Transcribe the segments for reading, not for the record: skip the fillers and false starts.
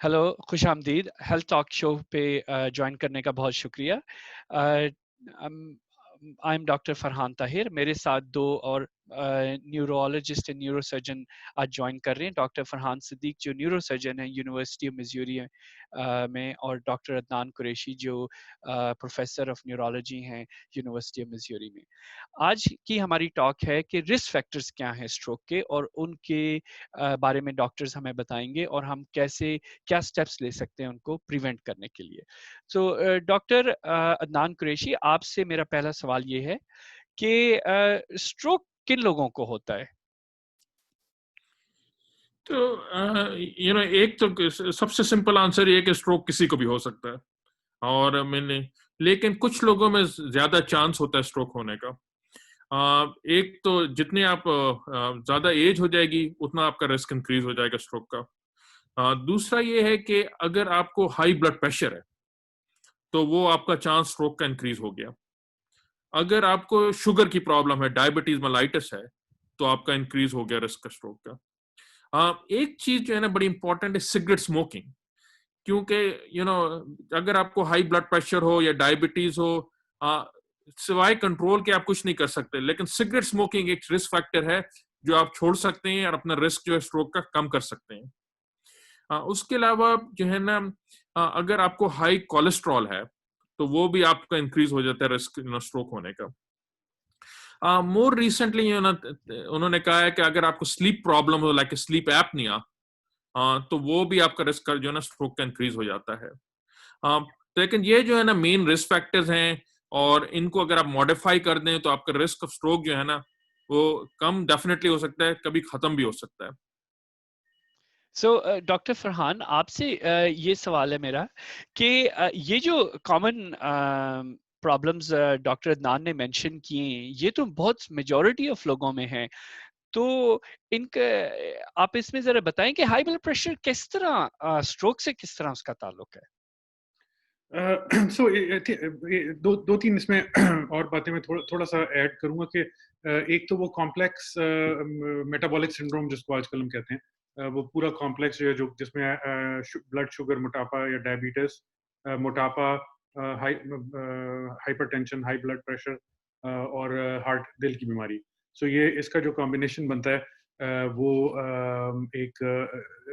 Hello, खुशामदीद। Health talk show पे join करने का बहुत शुक्रिया। I am doctor Farhan Tahir. मेरे साथ दो और न्यूरोलॉजिस्ट एंड न्यूरोसर्जन आज ज्वाइन कर रहे हैं। डॉक्टर फरहान सिद्दीक जो न्यूरोसर्जन है यूनिवर्सिटी ऑफ मिज़ूरी में, और डॉक्टर अदनान कुरैशी जो प्रोफेसर ऑफ न्यूरोलॉजी हैं यूनिवर्सिटी ऑफ मिज़ूरी में। आज की हमारी टॉक है कि रिस्क फैक्टर्स क्या हैं स्ट्रोक के, और उनके बारे में डॉक्टर्स हमें बताएंगे और हम कैसे क्या स्टेप्स ले सकते हैं उनको प्रिवेंट करने के लिए। तो डॉक्टर अदनान कुरैशी, आपसे मेरा पहला सवाल ये है कि स्ट्रोक किन लोगों को होता है? तो एक तो सबसे सिंपल आंसर ये है कि स्ट्रोक किसी को भी हो सकता है। और मैंने लेकिन कुछ लोगों में ज्यादा चांस होता है स्ट्रोक होने का। एक तो जितने आप ज्यादा एज हो जाएगी उतना आपका रिस्क इंक्रीज हो जाएगा स्ट्रोक का। दूसरा ये है कि अगर आपको हाई ब्लड प्रेशर है तो वो आपका चांस स्ट्रोक का इंक्रीज हो गया। अगर आपको शुगर की प्रॉब्लम है, डायबिटीज मेलाइटिस है, तो आपका इंक्रीज हो गया रिस्क स्ट्रोक का। एक चीज जो है ना बड़ी इंपॉर्टेंट है, सिगरेट स्मोकिंग। क्योंकि अगर आपको हाई ब्लड प्रेशर हो या डायबिटीज हो, आ, सिवाय कंट्रोल के आप कुछ नहीं कर सकते, लेकिन सिगरेट स्मोकिंग एक रिस्क फैक्टर है जो आप छोड़ सकते हैं और अपना रिस्क जो है स्ट्रोक का कम कर सकते हैं। उसके अलावा जो है ना, अगर आपको हाई कोलेस्ट्रॉल है तो वो भी आपका इंक्रीज हो जाता है रिस्क स्ट्रोक होने का। मोर रिसेंटली उन्होंने कहा है कि अगर आपको स्लीप प्रॉब्लम हो, लाइक स्लीप एपनिया, तो वो भी आपका रिस्क जो है ना स्ट्रोक का इंक्रीज हो जाता है। लेकिन ये जो है ना मेन रिस्क फैक्टर्स हैं, और इनको अगर आप मॉडिफाई कर दें तो आपका रिस्क ऑफ स्ट्रोक जो है ना वो कम डेफिनेटली हो सकता है, कभी खत्म भी हो सकता है। सो डॉक्टर फरहान, आपसे ये सवाल है मेरा कि ये जो कॉमन प्रॉब्लम्स डॉक्टर अदनान ने मेंशन किए हैं, ये तो बहुत मेजॉरिटी ऑफ लोगों में है। तो इनका आप इसमें जरा बताएं कि हाई ब्लड प्रेशर किस तरह स्ट्रोक से किस तरह उसका ताल्लुक है? सो दो दो तीन इसमें और बातें मैं थोड़ा सा ऐड करूंगा कि एक तो वो कॉम्प्लेक्स मेटाबॉलिक सिंड्रोम जिसको आजकल हम कहते हैं, वो पूरा कॉम्प्लेक्स जो है, जो जिसमें ब्लड शुगर, मोटापा या डायबिटीज, मोटापा, हाइपरटेंशन, हाई ब्लड प्रेशर, और हार्ट, दिल की बीमारी। सो ये इसका जो कॉम्बिनेशन बनता है, वो एक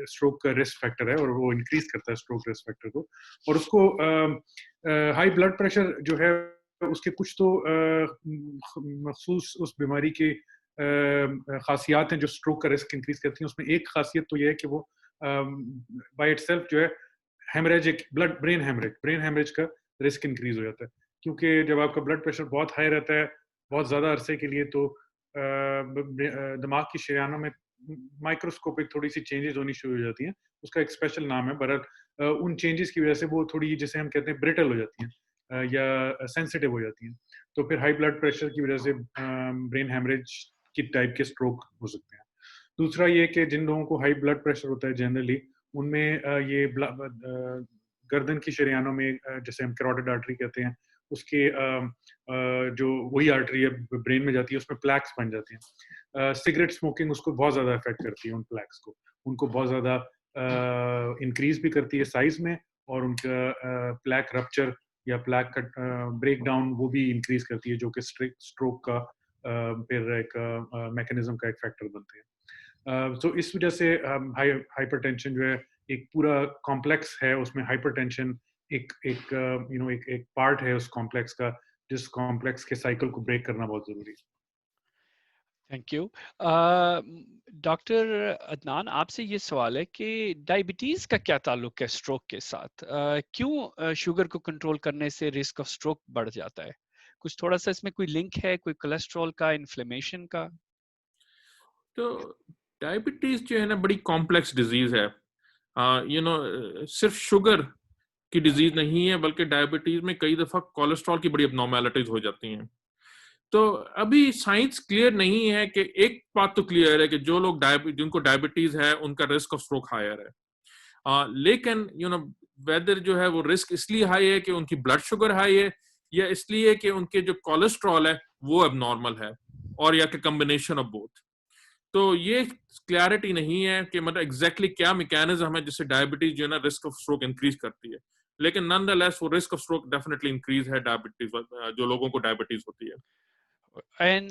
स्ट्रोक का रिस्क फैक्टर है, और वो इंक्रीज करता है स्ट्रोक रिस्क फैक्टर को। और उसको हाई ब्लड प्रेशर जो है, उसके कुछ तो मखसूस उस बीमारी के खासियात हैं जो स्ट्रोक का रिस्क इंक्रीज करती हैं। उसमें एक खासियत तो यह है कि वो बाय इटसेल्फ जो है हेमरेजिक ब्रेन हेमरेज का रिस्क इंक्रीज हो जाता है। क्योंकि जब आपका ब्लड प्रेशर बहुत हाई रहता है बहुत ज्यादा अरसे के लिए, तो दिमाग की शरियानों में माइक्रोस्कोपिक थोड़ी सी चेंजेस होनी शुरू हो जाती हैं। उसका एक स्पेशल नाम है, बहरहाल उन चेंजेस की वजह से वो थोड़ी, जैसे हम कहते हैं, ब्रिटल हो जाती हैं, या सेंसिटिव हो जाती हैं। तो फिर हाई ब्लड प्रेशर की वजह से ब्रेन हेमरेज की टाइप के स्ट्रोक हो सकते हैं। दूसरा ये कि जिन लोगों को हाई ब्लड प्रेशर होता है जनरली, उनमें ये गर्दन की शरियानों में, जैसे हम कैरोटिड आर्टरी कहते हैं, उसके जो वही आर्टरी है ब्रेन में जाती है, उसमें प्लैक्स बन जाती हैं। सिगरेट स्मोकिंग उसको बहुत ज़्यादा इफेक्ट करती है, उन प्लैक्स को, उनको बहुत ज़्यादा इंक्रीज भी करती है साइज में, और उनका प्लैक रप्चर या प्लैक का ब्रेक डाउन वो भी इंक्रीज करती है, जो कि स्ट्रोक का फिर एक मैकेनिज्म का एक फैक्टर बनते हैं। तो इस वजह से हाइपरटेंशन जो है एक पूरा कॉम्प्लेक्स है, उसमें हाइपरटेंशन एक एक एक पार्ट है उस कॉम्प्लेक्स का, जिस कॉम्प्लेक्स के साइकिल को ब्रेक करना बहुत जरूरी है। Thank you. डॉक्टर अदनान, आपसे ये सवाल है कि डायबिटीज का क्या ताल्लुक है स्ट्रोक के साथ? क्यों शुगर को कंट्रोल करने से रिस्क ऑफ स्ट्रोक बढ़ जाता है? कुछ थोड़ा सा इसमें कोई लिंक है, कोई कोलेस्ट्रॉल का, इन्फ्लेमेशन का? तो डायबिटीज जो है ना बड़ी कॉम्प्लेक्स डिजीज है। सिर्फ शुगर की डिजीज नहीं है, बल्कि डायबिटीज में कई दफा कोलेस्ट्रॉल की बड़ी अबनॉर्मेलिटीज हो जाती हैं। तो अभी साइंस क्लियर नहीं है कि एक बात तो क्लियर है कि जो लोग जिनको डायबिटीज है उनका रिस्क ऑफ स्ट्रोक हायर है। लेकिन वेदर जो है वो रिस्क इसलिए हाई है कि उनकी ब्लड शुगर हाई है, या इसलिए कि उनके जो कोलेस्ट्रॉल है वो अब नॉर्मल है, और या कि कॉम्बिनेशन ऑफ बोथ। तो ये क्लैरिटी नहीं है कि मतलब एग्जैक्टली क्या मैकेनिज्म है जिससे डायबिटीज जो है ना रिस्क ऑफ स्ट्रोक इंक्रीज करती है, लेकिन नॉनदलेस वो risk of stroke definitely increase है डायबिटीज, जो लोगों को डायबिटीज होती है। एंड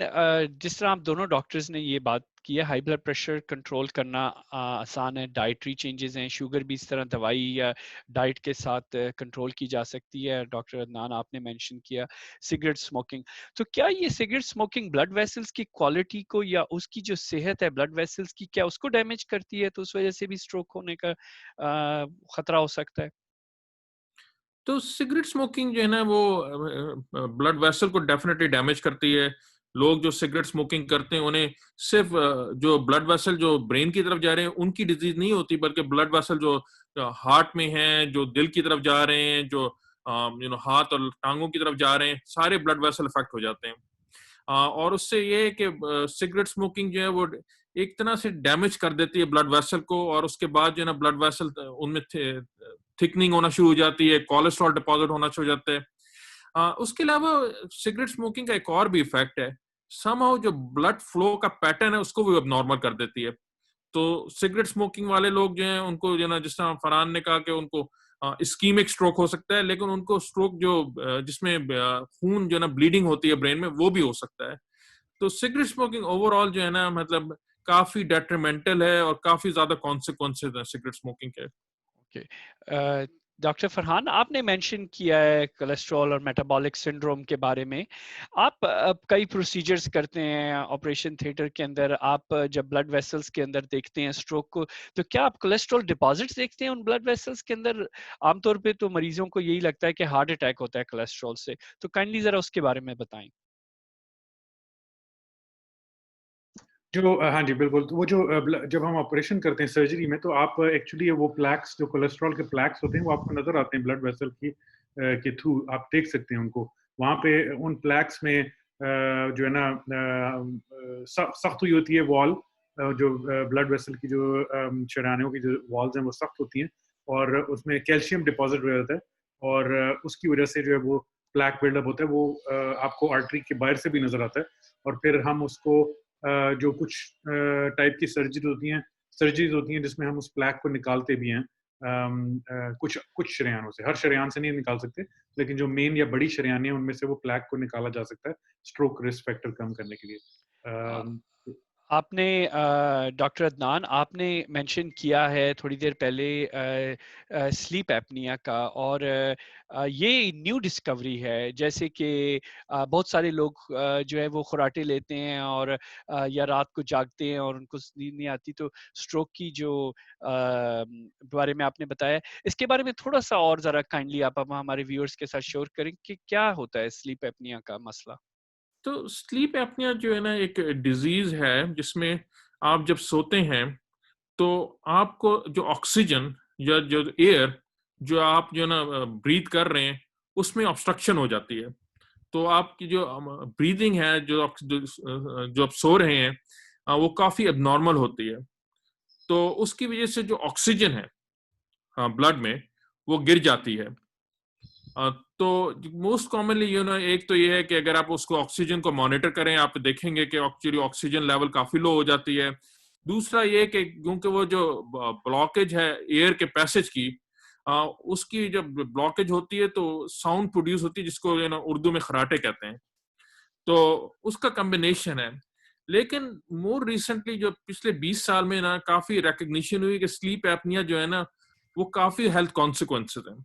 जिस तरह आप दोनों डॉक्टर्स ने ये बात की है, हाई ब्लड प्रेशर कंट्रोल करना आसान है, डाइटरी चेंजेस हैं, शुगर भी इस तरह दवाई या डाइट के साथ कंट्रोल की जा सकती है। डॉक्टर अदनान आपने मेंशन किया सिगरेट स्मोकिंग, तो क्या ये सिगरेट स्मोकिंग ब्लड वेसल्स की क्वालिटी को या उसकी जो सेहत है ब्लड वेसल्स की, क्या उसको डैमेज करती है, तो उस वजह से भी स्ट्रोक होने का खतरा हो सकता है? तो सिगरेट स्मोकिंग जो है ना वो ब्लड वेसल को डेफिनेटली डैमेज करती है। लोग जो सिगरेट स्मोकिंग करते हैं उन्हें सिर्फ जो ब्लड वेसल जो ब्रेन की तरफ जा रहे हैं उनकी डिजीज नहीं होती, बल्कि ब्लड वेसल जो हार्ट में हैं, जो दिल की तरफ जा रहे हैं, जो हाथ और टांगों की तरफ जा रहे हैं, सारे ब्लड वेसल इफेक्ट हो जाते हैं। और उससे ये है कि सिगरेट स्मोकिंग जो है वो एक तरह से डैमेज कर देती है ब्लड वेसल को, और उसके बाद जो है ना ब्लड वेसल उनमें थिकनिंग होना शुरू हो जाती है, कोलेस्ट्रॉल डिपॉजिट होना शुरू हो जाता है। उसके अलावा सिगरेट स्मोकिंग का एक और भी इफेक्ट है, समहाउ जो ब्लड फ्लो का पैटर्न है उसको भी अब नॉर्मल कर देती है। तो सिगरेट स्मोकिंग वाले लोग जो हैं उनको जो ना, जिस तरह फरहान ने कहा कि उनको इस्कीमिक स्ट्रोक हो सकता है, लेकिन उनको स्ट्रोक जो जिसमें खून जो ना ब्लीडिंग होती है ब्रेन में, वो भी हो सकता है। तो सिगरेट स्मोकिंग ओवरऑल जो है ना मतलब काफी डेट्रीमेंटल है और काफी ज्यादा कॉन्सिक्वेंसेस है सिगरेट स्मोकिंग के। ओके, डॉक्टर फरहान आपने मेंशन किया है कोलेस्ट्रॉल और मेटाबॉलिक सिंड्रोम के बारे में। आप कई प्रोसीजर्स करते हैं ऑपरेशन थिएटर के अंदर, आप जब ब्लड वेसल्स के अंदर देखते हैं स्ट्रोक को, तो क्या आप कोलेस्ट्रॉल डिपॉजिट्स देखते हैं उन ब्लड वेसल्स के अंदर? आमतौर पे तो मरीजों को यही लगता है कि हार्ट अटैक होता है कोलेस्ट्रॉल से, तो काइंडली जरा उसके बारे में बताएं। हाँ जी, बिल्कुल। तो वो जो जब हम ऑपरेशन करते हैं सर्जरी में, तो आप एक्चुअली वो प्लैक्स, जो कोलेस्ट्रॉल के प्लैक्स होते हैं, वो आपको नजर आते हैं ब्लड वेसल की के थ्रू, आप देख सकते हैं उनको। वहाँ पे उन प्लैक्स में जो है ना सख्त हुई होती है वॉल, जो ब्लड वेसल की जो शरानियों की जो वॉल्स हैं वो सख्त होती हैं, और उसमें कैल्शियम डिपॉजिट हो जाता है, और उसकी वजह से जो है वो प्लैक बिल्डअप होता है, वो आपको आर्टरी के बाहर से भी नजर आता है। और फिर हम उसको जो कुछ टाइप की सर्जरीज होती हैं जिसमें हम उस प्लैक को निकालते भी हैं, कुछ कुछ शरेयानों से, हर शरेयान से नहीं निकाल सकते, लेकिन जो मेन या बड़ी शरेयान है उनमें से वो प्लैक को निकाला जा सकता है स्ट्रोक रिस्क फैक्टर कम करने के लिए। अम, आपने डॉक्टर अदनान आपने मेंशन किया है थोड़ी देर पहले स्लीप एपनिया का, और ये न्यू डिस्कवरी है, जैसे कि बहुत सारे लोग जो है वो खुराटे लेते हैं और या रात को जागते हैं और उनको नींद नहीं आती, तो स्ट्रोक की जो बारे में आपने बताया, इसके बारे में थोड़ा सा और ज़रा काइंडली आप हमारे व्यूअर्स के साथ शेयर करें कि क्या होता है स्लीप एपनिया का मसला। तो स्लीप एपनिया जो है ना एक डिजीज है जिसमें आप जब सोते हैं तो आपको जो ऑक्सीजन या जो एयर जो आप जो ना ब्रीथ कर रहे हैं उसमें ऑब्स्ट्रक्शन हो जाती है। तो आपकी जो ब्रीदिंग है, जो आप सो रहे हैं, वो काफी एबनॉर्मल होती है। तो उसकी वजह से जो ऑक्सीजन है ब्लड में वो गिर जाती है। तो मोस्ट कॉमनली एक तो ये है कि अगर आप उसको ऑक्सीजन को मॉनिटर करें, आप देखेंगे कि एक्चुअली ऑक्सीजन लेवल काफी लो हो जाती है। दूसरा ये कि क्योंकि वो जो ब्लॉकेज है एयर के पैसेज की, उसकी जब ब्लॉकेज होती है तो साउंड प्रोड्यूस होती है, जिसको उर्दू में खराटे कहते हैं। तो उसका कॉम्बिनेशन है। लेकिन मोर रिसेंटली जो पिछले 20 साल में ना काफी रिकग्निशन हुई कि स्लीप एपनिया जो है ना वो काफी हेल्थ कॉन्सिक्वेंसेस है।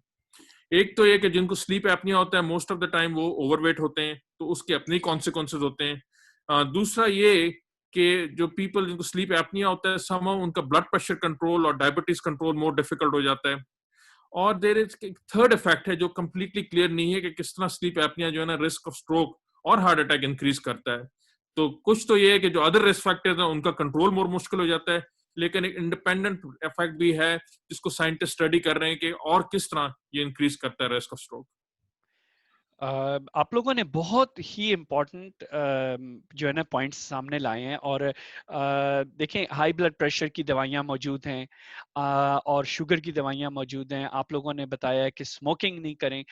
एक तो ये कि जिनको स्लीप एपनिया होता है मोस्ट ऑफ द टाइम वो ओवरवेट होते हैं, तो उसके अपने कॉन्सिक्वेंसेस होते हैं। दूसरा ये कि जो पीपल जिनको स्लीप एपनिया होता है समहाउ उनका ब्लड प्रेशर कंट्रोल और डायबिटीज कंट्रोल मोर डिफिकल्ट हो जाता है। और देयर इज थर्ड इफेक्ट है जो कंप्लीटली क्लियर नहीं है कि किस तरह स्लीप एपनिया जो है ना रिस्क ऑफ स्ट्रोक और हार्ट अटैक इंक्रीज करता है। तो कुछ तो ये है कि जो अदर रिस्क फैक्टर्स हैं उनका कंट्रोल मोर मुश्किल हो जाता है, लेकिन एक इंडिपेंडेंट इफेक्ट भी है जिसको साइंटिस्ट स्टडी कर रहे हैं कि और किस तरह ये इंक्रीज करता है रिस्क ऑफ स्ट्रोक। आप लोगों ने बहुत ही इम्पोर्टेंट जो है ना पॉइंट्स सामने लाए हैं, और देखें हाई ब्लड प्रेशर की दवाइयाँ मौजूद हैं, और शुगर की दवाइयाँ मौजूद हैं। आप लोगों ने बताया कि स्मोकिंग नहीं करें।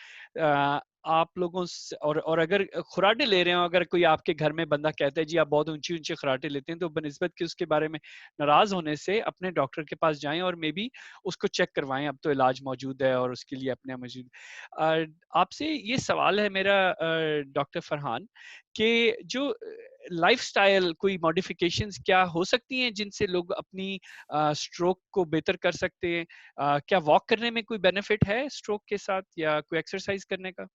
आप लोगों से और अगर खुराटे ले रहे हो, अगर कोई आपके घर में बंदा कहता है जी आप बहुत ऊंची खुराटे लेते हैं, तो बनिस्बत कि उसके बारे में नाराज होने से अपने डॉक्टर के पास जाएं और मे बी उसको चेक करवाएं। अब तो इलाज मौजूद है और उसके लिए अपने मौजूद। आपसे ये सवाल है मेरा डॉक्टर फरहान, कि जो लाइफस्टाइल कोई मॉडिफिकेशंस क्या हो सकती हैं जिनसे लोग अपनी स्ट्रोक को बेहतर कर सकते हैं? क्या वॉक करने में कोई बेनिफिट है स्ट्रोक के साथ, या कोई एक्सरसाइज करने का?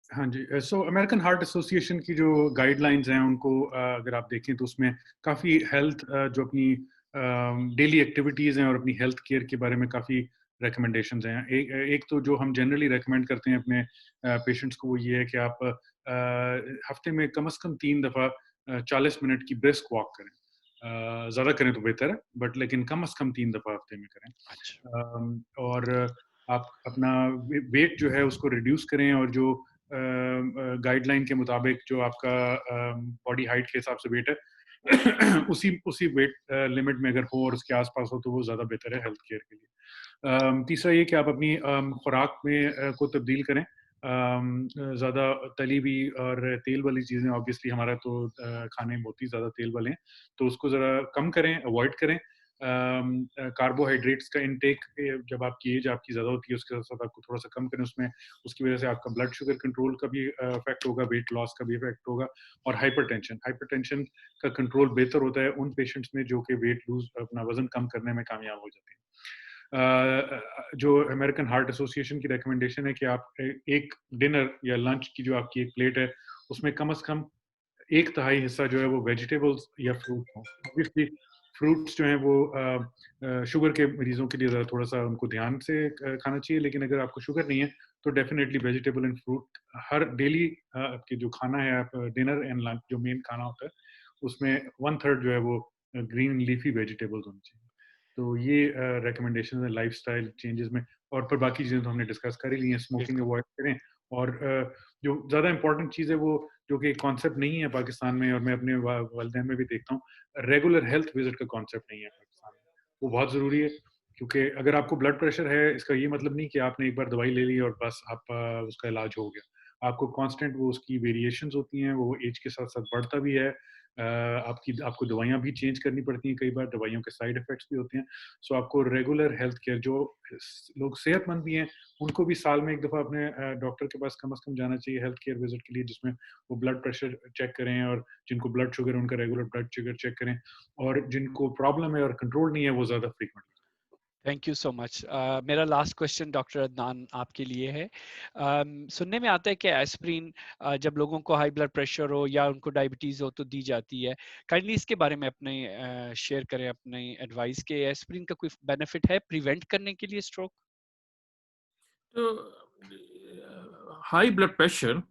हाँ जी, सो अमेरिकन हार्ट एसोसिएशन की जो गाइडलाइंस हैं उनको अगर आप देखें तो उसमें काफ़ी हेल्थ जो अपनी डेली एक्टिविटीज़ हैं और अपनी हेल्थ केयर के बारे में काफ़ी रिकमेंडेशंस हैं। एक तो जो हम जनरली रेकमेंड करते हैं अपने पेशेंट्स को, वो ये है कि आप हफ्ते में कम से कम 3 दफ़ा 40 मिनट की ब्रिस्क वॉक करें। ज़्यादा करें तो बेहतर है, बट लेकिन कम से कम 3 दफ़ा हफ्ते में करें। अच्छा। और आप अपना वेट जो है उसको रिड्यूस करें, और जो गाइडलाइन के मुताबिक जो आपका बॉडी हाइट के हिसाब से वेट है उसी वेट लिमिट में अगर हो और उसके आसपास हो तो वो ज़्यादा बेहतर है हेल्थ केयर के लिए। तीसरा ये कि आप अपनी खुराक में को तब्दील करें। ज़्यादा तली हुई और तेल वाली चीज़ें, ऑब्वियसली हमारा तो खाने बहुत ही ज़्यादा तेल वाले हैं, तो उसको ज़रा कम करें, अवॉइड करें। कार्बोहाइड्रेट्स का इनटेक जब आपकी एज आपकी ज़्यादा होती है उसके साथ साथ आपको थोड़ा सा कम करें उसमें। उसकी वजह से आपका ब्लड शुगर कंट्रोल का भी इफेक्ट होगा, वेट लॉस का भी इफेक्ट होगा। और हाइपरटेंशन का कंट्रोल बेहतर होता है उन पेशेंट्स में जो कि वेट लूज, अपना वजन कम करने में कामयाब हो जाते हैं। जो अमेरिकन हार्ट एसोसिएशन की रिकमेंडेशन है कि आप एक डिनर या लंच की जो आपकी एक प्लेट है उसमें कम से कम 1/3 हिस्सा जो है वो वेजिटेबल्स या फ्रूट हो। ऑब्वियसली फ्रूट्स जो हैं वो शुगर के मरीजों के लिए थोड़ा सा उनको ध्यान से खाना चाहिए, लेकिन अगर आपको शुगर नहीं है तो definitely vegetable and fruit her daily आपके जो खाना है, आप डिनर एंड लंच जो मेन खाना होता है उसमें 1/3 जो है वो ग्रीन लीफी वेजिटेबल्स होनी चाहिए। तो ये रिकमेंडेशन है लाइफस्टाइल चेंजेस में। और फिर बाकी चीज़ें तो हमने डिस्कस कर ही ली हैं, स्मोकिंग बिल्कुल। अवॉइड करें। और जो ज़्यादा इंपॉर्टेंट चीज़ है वो, जो कि कॉन्सेप्ट नहीं है पाकिस्तान में, और मैं अपने वालिदैन में भी देखता हूँ, रेगुलर हेल्थ विजिट का कॉन्सेप्ट नहीं है पाकिस्तान में। वो बहुत ज़रूरी है, क्योंकि अगर आपको ब्लड प्रेशर है इसका ये मतलब नहीं कि आपने एक बार दवाई ले ली और बस आप उसका इलाज हो गया। आपको कांस्टेंट वो उसकी वेरिएशंस होती हैं, वो एज के साथ साथ बढ़ता भी है। आपको दवाइयाँ भी चेंज करनी पड़ती हैं, कई बार दवाइयों के साइड इफेक्ट्स भी होते हैं। सो आपको रेगुलर हेल्थ केयर, जो लोग सेहतमंद भी हैं उनको भी साल में एक दफ़ा अपने डॉक्टर के पास कम से कम जाना चाहिए हेल्थ केयर विजिट के लिए, जिसमें वो ब्लड प्रेशर चेक करें, और जिनको ब्लड शुगर है उनका रेगुलर ब्लड शुगर चेक करें, और जिनको प्रॉब्लम है और कंट्रोल नहीं है वो ज़्यादा frequently. Thank you so much. मेरा लास्ट क्वेश्चन डॉक्टर अदनान आपके लिए है। सुनने में आता है कि एस्प्रिन जब लोगों को हाई ब्लड प्रेशर हो या उनको डायबिटीज हो तो दी जाती है। काइंडली इसके बारे में अपने शेयर करें अपनी एडवाइस के एस्प्रिन का कोई बेनिफिट है प्रिवेंट करने के लिए स्ट्रोक? तो हाई ब्लड प्रेशर,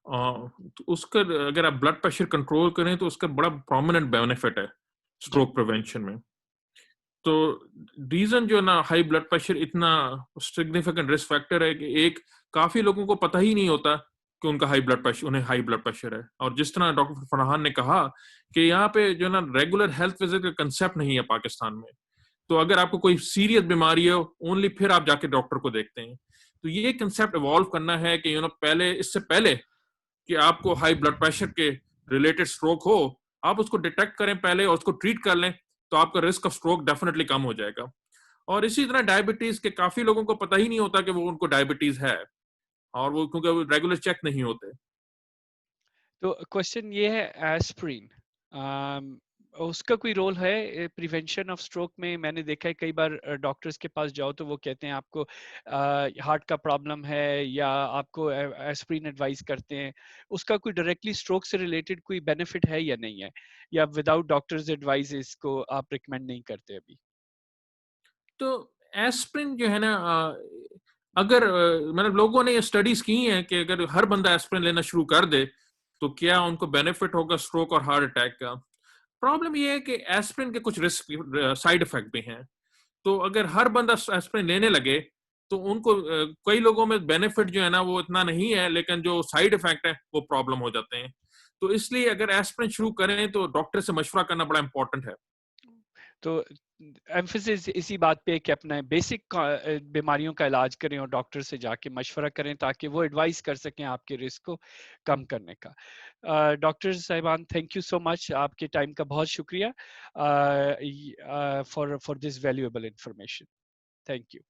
तो उसका अगर आप ब्लड प्रेशर कंट्रोल करें तो उसका बड़ा प्रोमिनेंट बेनिफिट है जी। स्ट्रोक प्रिवेंशन में। तो रीजन जो है ना, हाई ब्लड प्रेशर इतना सिग्निफिकेंट रिस्क फैक्टर है कि एक काफी लोगों को पता ही नहीं होता कि उनका उन्हें हाई ब्लड प्रेशर है। और जिस तरह डॉक्टर फरहान ने कहा कि यहाँ पे जो ना रेगुलर हेल्थ विजिट का कंसेप्ट नहीं है पाकिस्तान में। तो अगर आपको कोई सीरियस बीमारी है ओनली फिर आप जाके डॉक्टर को देखते हैं। तो ये कंसेप्ट इवॉल्व करना है कि पहले, इससे पहले कि आपको हाई ब्लड प्रेशर के रिलेटेड स्ट्रोक हो, आप उसको डिटेक्ट करें पहले और उसको ट्रीट कर लें, तो आपका risk of stroke definitely come हो जाएगा। और इसी तरह डायबिटीज के काफी लोगों को पता ही नहीं होता कि वो उनको डायबिटीज है, और वो क्योंकि वो रेगुलर चेक नहीं होते। तो क्वेश्चन ये है, एस्प्रिन उसका कोई रोल है प्रिवेंशन ऑफ स्ट्रोक में? मैंने देखा है कई बार डॉक्टर्स के पास जाओ तो वो कहते हैं आपको हार्ट का प्रॉब्लम है या आपको एस्प्रिन एडवाइस करते हैं। उसका कोई डायरेक्टली स्ट्रोक से रिलेटेड कोई बेनिफिट है या नहीं है, या विदाउट डॉक्टर्स एडवाइस इसको आप रिकमेंड नहीं करते अभी? तो एस्प्रिन जो है ना, अगर मतलब लोगों ने ये स्टडीज की हैं कि अगर हर बंदा एस्प्रिन लेना शुरू कर दे तो क्या उनको बेनिफिट होगा स्ट्रोक और हार्ट अटैक का। प्रॉब्लम ये है कि एस्प्रिन के कुछ रिस्क साइड इफेक्ट भी हैं। तो अगर हर बंदा एस्प्रिन लेने लगे तो उनको कई लोगों में बेनिफिट जो है ना वो इतना नहीं है, लेकिन जो साइड इफेक्ट है वो प्रॉब्लम हो जाते हैं। तो इसलिए अगर एस्प्रिन शुरू करें तो डॉक्टर से मशवरा करना बड़ा इंपॉर्टेंट है। तो एम्फेसिस इसी बात पे है कि अपने बेसिक बीमारियों का इलाज करें और डॉक्टर से जाके मशवरा करें ताकि वो एडवाइस कर सकें आपके रिस्क को कम करने का। डॉक्टर साहिबान, थैंक यू सो मच, आपके टाइम का बहुत शुक्रिया for this valuable information. Thank you.